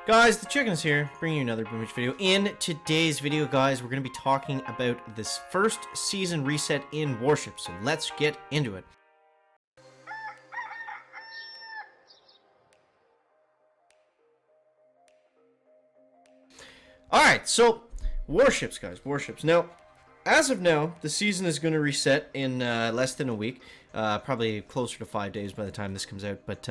Guys, the Chicken is here, bringing you another Boomage video. In today's video, guys, we're going to be talking about this first season reset in Warships, so let's get into it. Alright, so, Warships, guys, Warships. Now, as of now, the season is going to reset in less than a week, probably closer to 5 days by the time this comes out, but,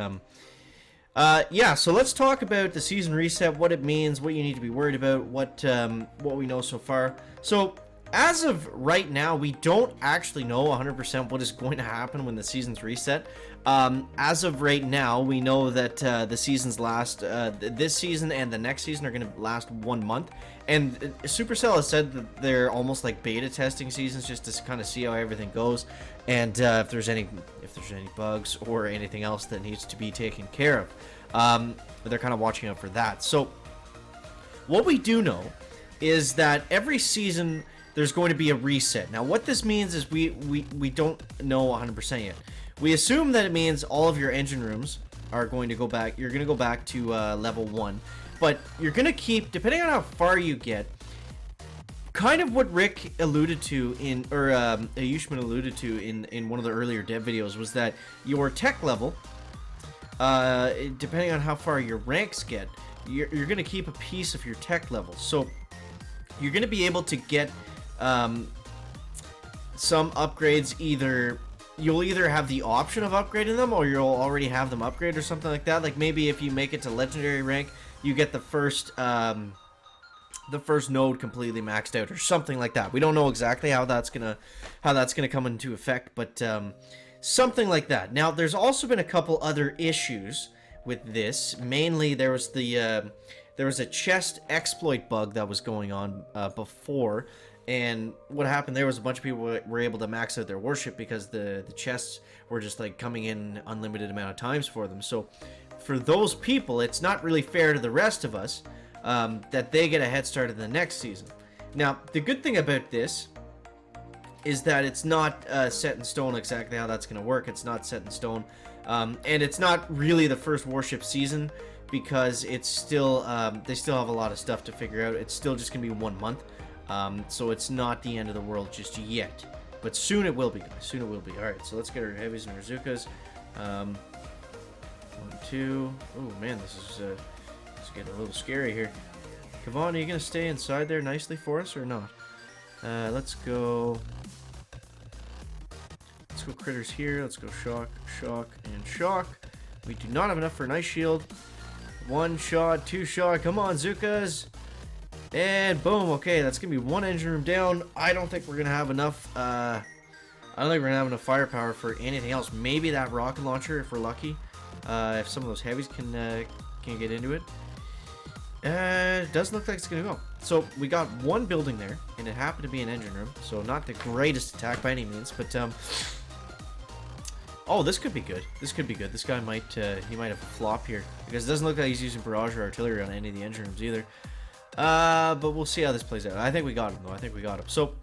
yeah, so let's talk about the season reset, what it means, what you need to be worried about, what we know so far. So, as of right now, we don't actually know 100% what is going to happen when the season's reset. As of right now, we know that the seasons last, this season and the next season are going to last 1 month. And Supercell has said that they're almost like beta testing seasons just to kind of see how everything goes. And if there's any bugs or anything else that needs to be taken care of. But they're kind of watching out for that. So what we do know is that every season there's going to be a reset. Now what this means is we don't know 100% yet. We assume that it means all of your engine rooms are going to go back. You're going to go back to level 1. But you're going to keep, depending on how far you get, kind of what Rick alluded to in, or Yushman alluded to in one of the earlier dev videos, was that your tech level, depending on how far your ranks get, you're going to keep a piece of your tech level. So you're going to be able to get some upgrades. You'll either have the option of upgrading them, or you'll already have them upgraded or something like that. Like maybe if you make it to legendary rank, you get the first node completely maxed out or something like that. We don't know exactly how that's gonna come into effect, but something like that. Now there's also been a couple other issues with this. Mainly there was a chest exploit bug that was going on before, and what happened there was a bunch of people were able to max out their warship because the chests were just like coming in unlimited amount of times for them. So for those people, it's not really fair to the rest of us that they get a head start in the next season. Now, the good thing about this is that it's not set in stone exactly how that's going to work. It's not set in stone. And it's not really the first Warship season because it's still, they still have a lot of stuff to figure out. It's still just going to be 1 month. So it's not the end of the world just yet. But soon it will be, guys. Soon it will be. Alright, so let's get our heavies and our Zukas. 1, 2. Oh, man, this is getting a little scary here. Kevon, are you going to stay inside there nicely for us or not? Let's go critters here. Let's go shock, shock, and shock. We do not have enough for an ice shield. 1 shot, 2 shot. Come on, Zukas. And boom. Okay, that's going to be 1 engine room down. I don't think we're going to have enough, I don't think we're going to have enough firepower for anything else. Maybe that rocket launcher if we're lucky. If some of those heavies can get into it. It doesn't look like it's gonna go. So we got 1 building there, and it happened to be an engine room. So not the greatest attack by any means, but oh, this could be good. This could be good. This guy might he might have a flop here because it doesn't look like he's using barrage or artillery on any of the engine rooms either. But we'll see how this plays out. I think we got him though. I think we got him. So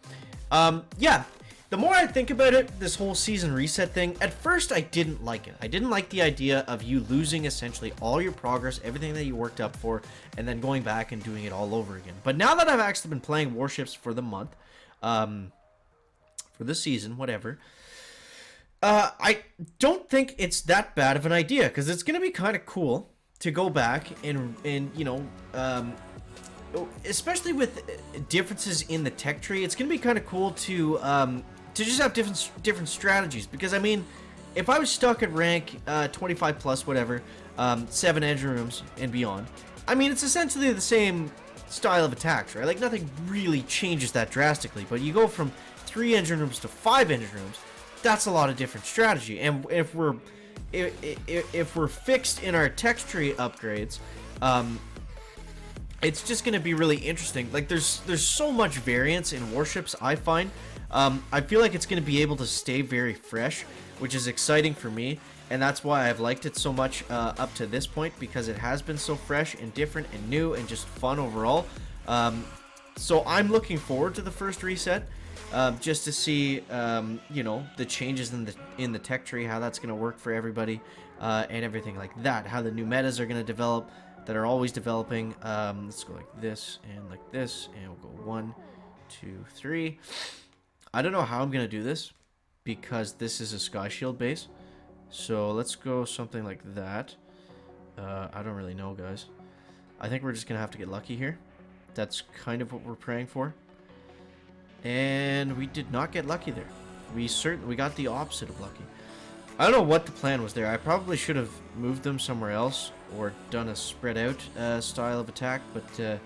yeah. The more I think about it, this whole season reset thing, at first I didn't like it. I didn't like the idea of you losing essentially all your progress, everything that you worked up for, and then going back and doing it all over again. But now that I've actually been playing Warships for the month, for the season, whatever, I don't think it's that bad of an idea, because it's going to be kind of cool to go back and you know, especially with differences in the tech tree, it's going to be kind of cool to just have different strategies. Because I mean, if I was stuck at rank 25 plus whatever, 7 engine rooms and beyond, I mean, it's essentially the same style of attacks, right? Like nothing really changes that drastically, but you go from 3 engine rooms to 5 engine rooms, that's a lot of different strategy. And if we're fixed in our tech tree upgrades, it's just going to be really interesting. Like there's so much variance in Warships, I find. I feel like it's going to be able to stay very fresh, which is exciting for me, and that's why I've liked it so much up to this point, because it has been so fresh and different and new and just fun overall. So I'm looking forward to the first reset, just to see you know, the changes in the tech tree, how that's going to work for everybody, and everything like that, how the new metas are going to develop. that are always developing. Let's go like this, and we'll go 1, 2, 3. I don't know how I'm going to do this, because this is a Sky Shield base. So let's go something like that. I don't really know, guys. I think we're just going to have to get lucky here. That's kind of what we're praying for. And we did not get lucky there. We got the opposite of lucky. I don't know what the plan was there. I probably should have moved them somewhere else or done a spread out style of attack, but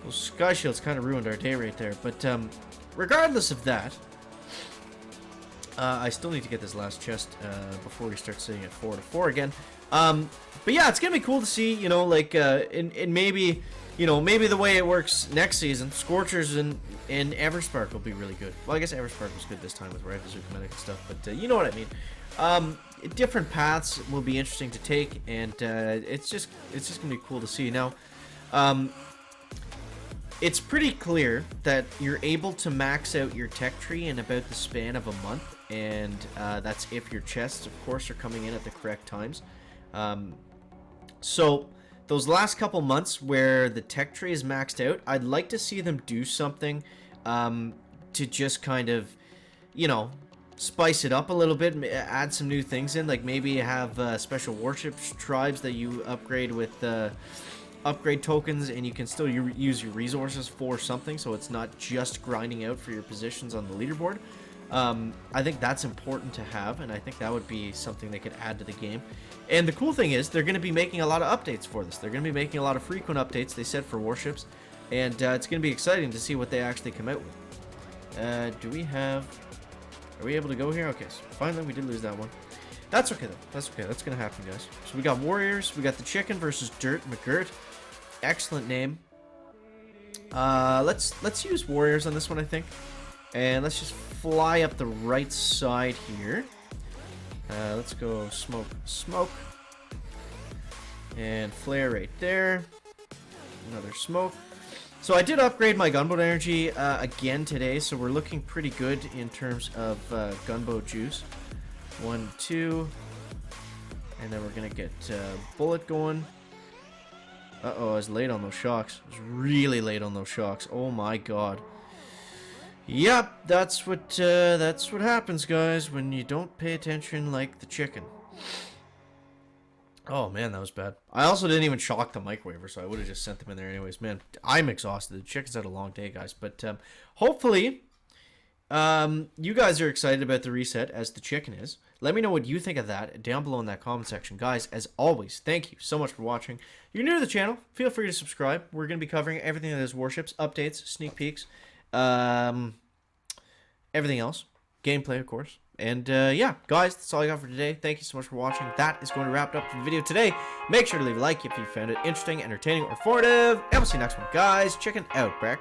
those Sky Shields kind of ruined our day right there. But regardless of that, I still need to get this last chest before we start sitting at 4-4 again. But yeah, it's gonna be cool to see, you know, like in maybe, you know, maybe the way it works next season, Scorchers and Everspark will be really good. Well, I guess Everspark was good this time with Red Bazooka Medic and stuff, but you know what I mean. Different paths will be interesting to take, and it's just gonna be cool to see. Now, it's pretty clear that you're able to max out your tech tree in about the span of a month, and that's if your chests, of course, are coming in at the correct times. So those last couple months where the tech tree is maxed out, I'd like to see them do something to just kind of, you know, spice it up a little bit, add some new things in, like maybe have special warships tribes that you upgrade with upgrade tokens, and you can still use your resources for something, so it's not just grinding out for your positions on the leaderboard. I think that's important to have, and I think that would be something they could add to the game. And the cool thing is, they're going to be making a lot of updates for this. They're going to be making a lot of frequent updates, they said, for warships, and it's going to be exciting to see what they actually come out with. Do we have... Are we able to go here? Okay, so finally we did lose that one. That's okay, though. That's okay. That's going to happen, guys. So we got Warriors. We got the Chicken versus Dirt McGirt. Excellent name. Let's use Warriors on this one, I think. And let's just fly up the right side here. Let's go smoke. And flare right there. Another smoke. So I did upgrade my gunboat energy again today, so we're looking pretty good in terms of gunboat juice. 1, 2. And then we're going to get bullet going. Uh-oh, I was late on those shocks. I was really late on those shocks. Oh my god. Yep, that's what happens, guys, when you don't pay attention like the chicken. Oh man, that was bad. I also didn't even shock the microwaver, so I would have just sent them in there anyways. Man, I'm exhausted. The chicken's had a long day, guys. But hopefully, you guys are excited about the reset, as the chicken is. Let me know what you think of that down below in that comment section. Guys, as always, thank you so much for watching. If you're new to the channel, feel free to subscribe. We're going to be covering everything that is Warships, updates, sneak peeks, everything else. Gameplay, of course. And yeah, guys, that's all I got for today. Thank you so much for watching. That is going to wrap it up for the video today. Make sure to leave a like if you found it interesting, entertaining, or informative. And we'll see you next one, guys. Chicken out. Back.